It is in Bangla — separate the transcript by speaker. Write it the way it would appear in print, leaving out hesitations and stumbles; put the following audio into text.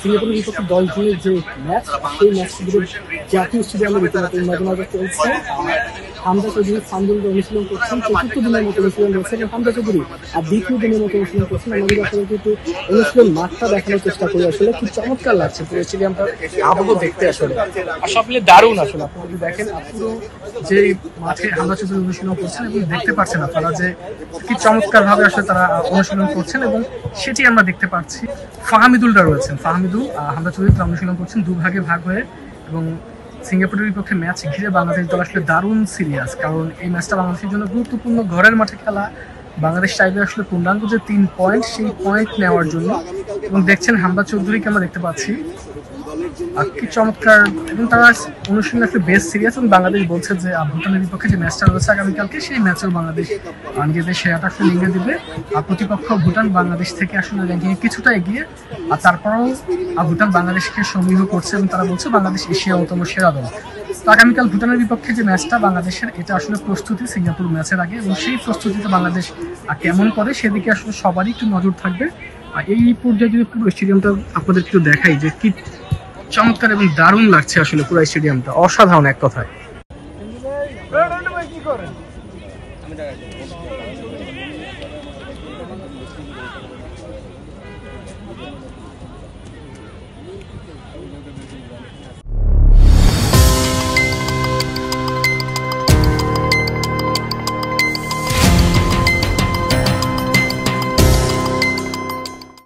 Speaker 1: সিঙ্গাপুরের বিপক্ষে দলটির যে ম্যাচ, সেই ম্যাচটি জাতীয় স্টেডিয়ামে রীতিমতো উন্মাদনা চলছে। হামজা চৌধুরী ফান্ডুলকে অনুশীলন করছেন, চতুর্থ দিনের মতো অনুশীলন রয়েছে এবং হামজা চৌধুরী আর দ্বিতীয় দিনের মতো অনুশীলন করছেন। আমাদের আসলে কিন্তু অনুশীলন মাঠটা দেখানোর চেষ্টা করি, আসলে কি চমৎকার লাগছে পুরো স্টেডিয়ামটা আবহ দেখতে, আসলে আর সব মিলে দারুণ। আসলে আপনারা যদি দেখেন পুরো যে মাঠে হামজা চৌধুরী অনুশীলন করছেন এবং দেখতে পাচ্ছেন আপনারা যে কি চমৎকার ভাবে আসলে তারা অনুশীলন করছেন এবং সেটি আমরা দেখতে পাচ্ছি। ফাহমিদুলরা রয়েছেন, ফাহমিদুল হামজা চৌধুরী তারা অনুশীলন করছেন দুভাগে ভাগ হয়ে, এবং সিঙ্গাপুরের বিপক্ষে ম্যাচ ঘিরে বাংলাদেশ দল আসলে দারুণ সিরিয়াস, কারণ এই ম্যাচটা বাংলাদেশের জন্য গুরুত্বপূর্ণ। ঘরের মাঠে খেলা, বাংলাদেশ চাইবে আসলে পূর্ণাঙ্গ যে 3 পয়েন্ট, সেই পয়েন্ট নেওয়ার জন্য। এবং দেখছেন হামজা চৌধুরীকে আমরা দেখতে পাচ্ছি আর কি চমৎকার, এবং তারা অনুশীলন আসলে বেশ সিরিয়াস। এবং বাংলাদেশ বলছে যে ভুটানের বিপক্ষে যে ম্যাচটা রয়েছে আগামীকালকে, সেই ম্যাচেও বাংলাদেশ নিজেদের সেরাটা আসলে লিখে দিবে। আর প্রতিপক্ষ ভুটান বাংলাদেশ থেকে আসলে র্যাঙ্কিংয়ে কিছুটা এগিয়ে, আর তারপরেও ভুটান বাংলাদেশকে সমীহ করছে এবং তারা বলছে বাংলাদেশ এশিয়ার অন্যতম সেরা দল। তো আগামীকাল ভুটানের বিপক্ষে যে ম্যাচটা বাংলাদেশের, এটা আসলে প্রস্তুতি সিঙ্গাপুর ম্যাচের আগে, এবং সেই প্রস্তুতিতে বাংলাদেশ কেমন করে সেদিকে আসলে সবারই একটু নজর থাকবে। আর এই পর্যায়ে যদি পুরো স্টেডিয়ামটা আপনাদের একটু দেখাই যে কি চমৎকার এবং দারুণ লাগছে আসলে পুরো স্টেডিয়ামটা, অসাধারণ এক কথায়।